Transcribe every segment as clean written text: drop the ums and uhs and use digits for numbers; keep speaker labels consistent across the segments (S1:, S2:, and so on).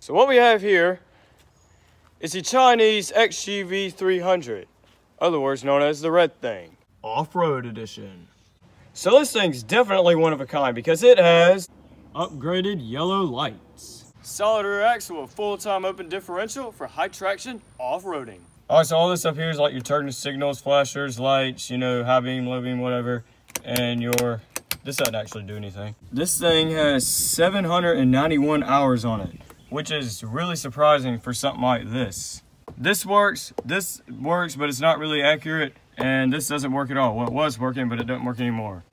S1: So what we have here is the Chinese XUV300, otherwise known as the Red Thing, Off-Road Edition. So this thing's definitely one of a kind because it has upgraded yellow lights, solid rear axle with full-time open differential for high traction off-roading. Alright, so all this up here is like your turn signals, flashers, lights, you know, high beam, low beam, whatever, and this doesn't actually do anything. This thing has 791 hours on it, which is really surprising for something like this. This works, but it's not really accurate, and this doesn't work at all. Well, it was working, but it doesn't work anymore.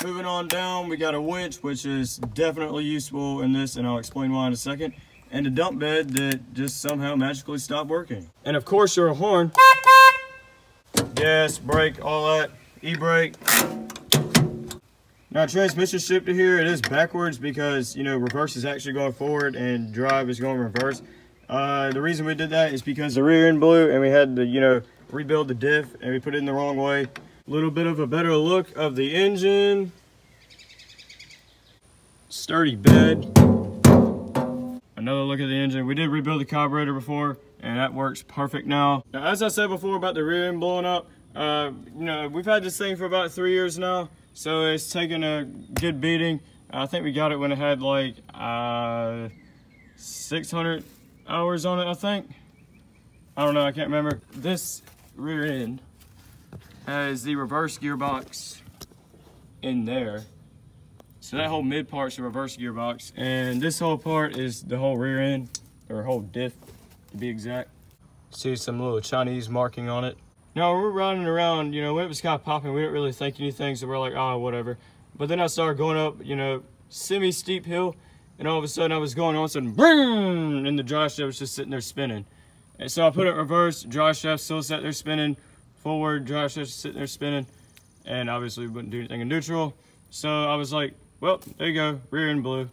S1: Moving on down, we got a winch, which is definitely useful in this, and I'll explain why in a second. And a dump bed that just somehow magically stopped working. And of course, your horn. Gas, brake, all that, e-brake. Now, transmission shifter here, it is backwards because, you know, reverse is actually going forward and drive is going reverse. The reason we did that is because the rear end blew and we had to, you know, rebuild the diff and we put it in the wrong way. A little bit of a better look of the engine. Sturdy bed. Another look at the engine. We did rebuild the carburetor before and that works perfect now. Now, as I said before about the rear end blowing up, you know, we've had this thing for about 3 years now. So it's taken a good beating. I think we got it when it had like 600 hours on it, I think. I don't know, I can't remember. This rear end has the reverse gearbox in there. So that whole mid part's the reverse gearbox. And this whole part is the whole rear end, or whole diff to be exact. See some little Chinese marking on it. Now we're riding around, you know, when it was kind of popping, we didn't really think anything, so we're like, oh, whatever. But then I started going up, you know, semi-steep hill, and all of a sudden I was going on, sudden, boom, and the drive shaft was just sitting there spinning. And so I put it in reverse, drive shaft still sat there spinning, forward, drive shaft sitting there spinning, and obviously we wouldn't do anything in neutral. So I was like, well, there you go, rear end blew.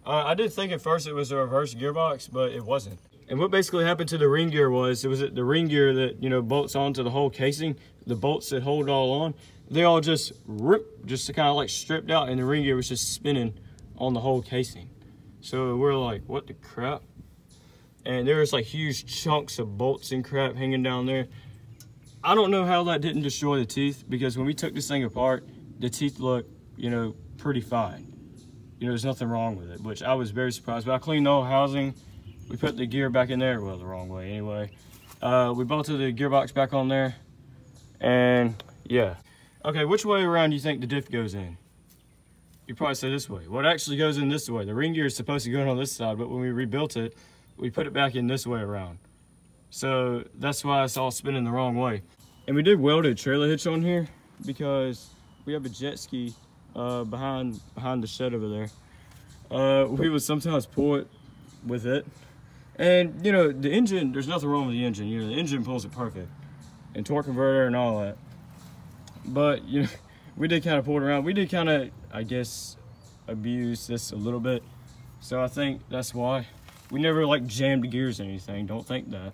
S1: I did think at first it was a reverse gearbox, but it wasn't. And what basically happened to the ring gear was, it was the ring gear that, you know, bolts onto the whole casing, the bolts that hold it all on, they all just ripped, just kind of like stripped out, and the ring gear was just spinning on the whole casing. So we're like, what the crap? And there was like huge chunks of bolts and crap hanging down there. I don't know how that didn't destroy the teeth, because when we took this thing apart, the teeth looked, you know, pretty fine. You know, there's nothing wrong with it, which I was very surprised. But I cleaned the whole housing. We put the gear back in there, well, the wrong way anyway. We bolted the gearbox back on there, and yeah. Okay, which way around do you think the diff goes in? You probably say this way. Well, it actually goes in this way. The ring gear is supposed to go in on this side, but when we rebuilt it, we put it back in this way around. So that's why it's all spinning the wrong way. And we did weld a trailer hitch on here because we have a jet ski behind the shed over there. We would sometimes pull it with it. And, you know, the engine, there's nothing wrong with the engine. You know, the engine pulls it perfect. And torque converter and all that. But, you know, we did kind of pull it around. We did kind of, I guess, abuse this a little bit. So I think that's why. We never, like, jammed the gears or anything. Don't think that.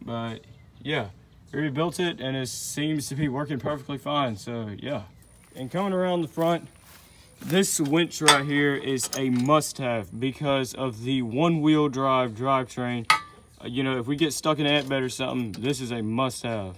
S1: But, yeah. We rebuilt it, and it seems to be working perfectly fine. So, yeah. And coming around the front, this winch right here is a must-have because of the one-wheel drive drivetrain. You know, if we get stuck in an ant bed or something, this is a must-have.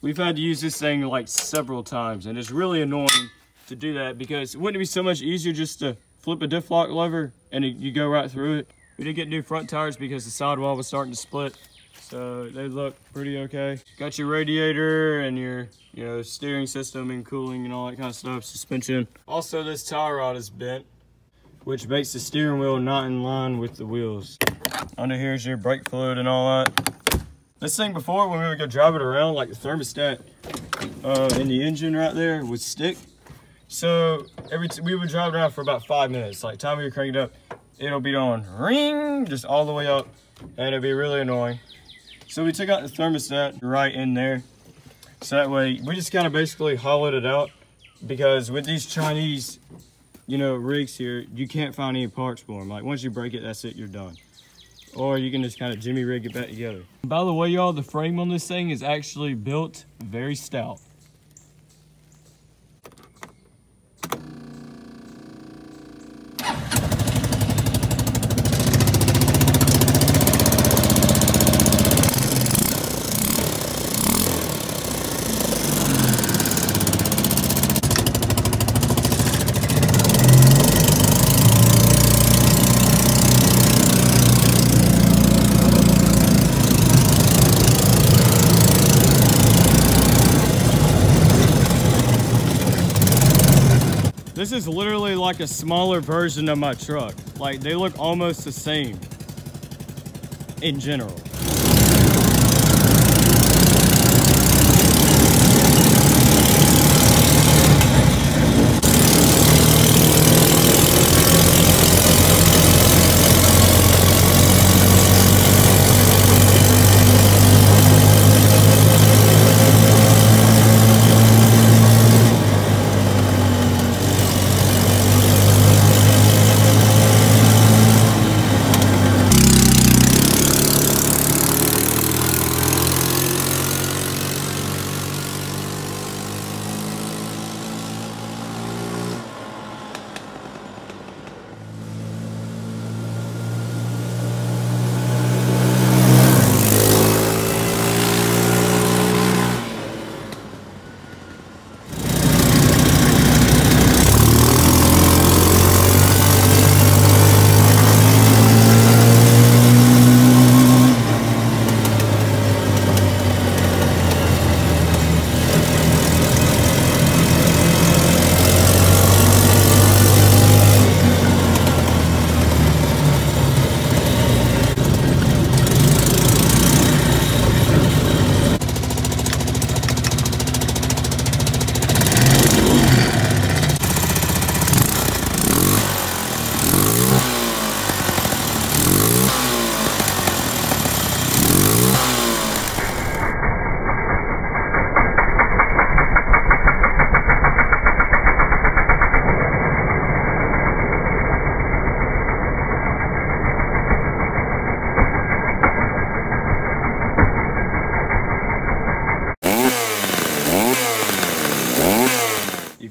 S1: We've had to use this thing like several times, and it's really annoying to do that because wouldn't it be so much easier just to flip a diff lock lever and you go right through it? We did get new front tires because the sidewall was starting to split, so they look pretty okay. Got your radiator and your, you know, steering system and cooling and all that kind of stuff, suspension. Also, this tie rod is bent, which makes the steering wheel not in line with the wheels. Under here's your brake fluid and all that. This thing before, when we would go drive it around, like the thermostat in the engine right there would stick. So we would drive around for about 5 minutes. Like time we would crank it up, it'll be on ring, just all the way up, and it'd be really annoying. So we took out the thermostat right in there. So that way, we just kind of basically hollowed it out because with these Chinese, you know, rigs here, you can't find any parts for them. Like once you break it, that's it, you're done. Or you can just kind of jimmy rig it back together. By the way, y'all, the frame on this thing is actually built very stout. is literally like a smaller version of my truck. Like, they look almost the same in general.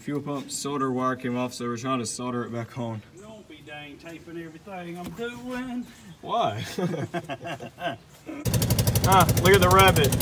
S1: Fuel pump solder wire came off, so we're trying to solder it back on.
S2: Don't be dang taping everything I'm doing.
S1: Why? Ah, look at the rabbit.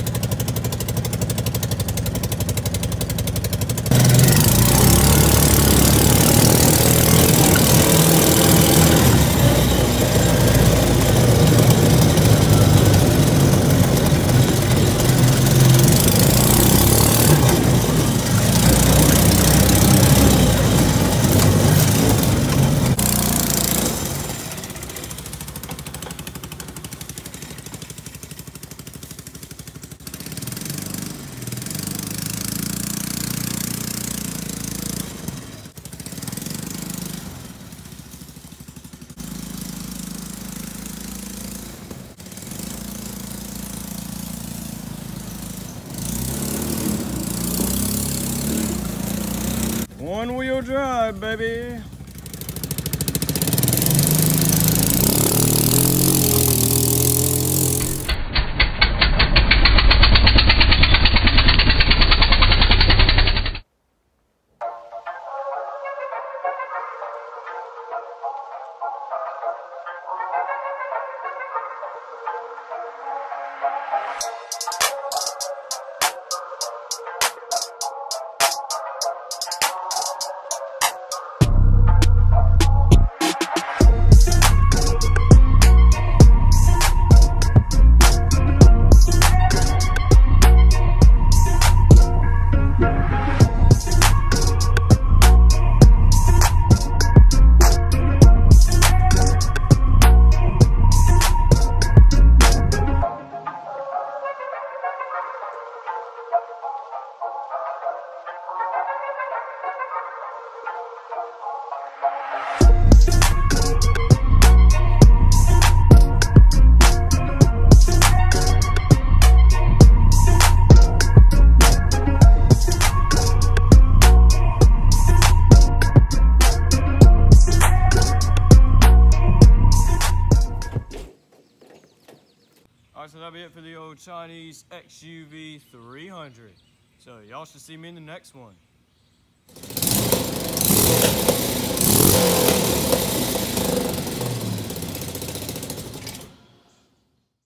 S1: One-wheel drive, baby. Alright, so that'll be it for the old Chinese XUV300. So y'all should see me in the next one.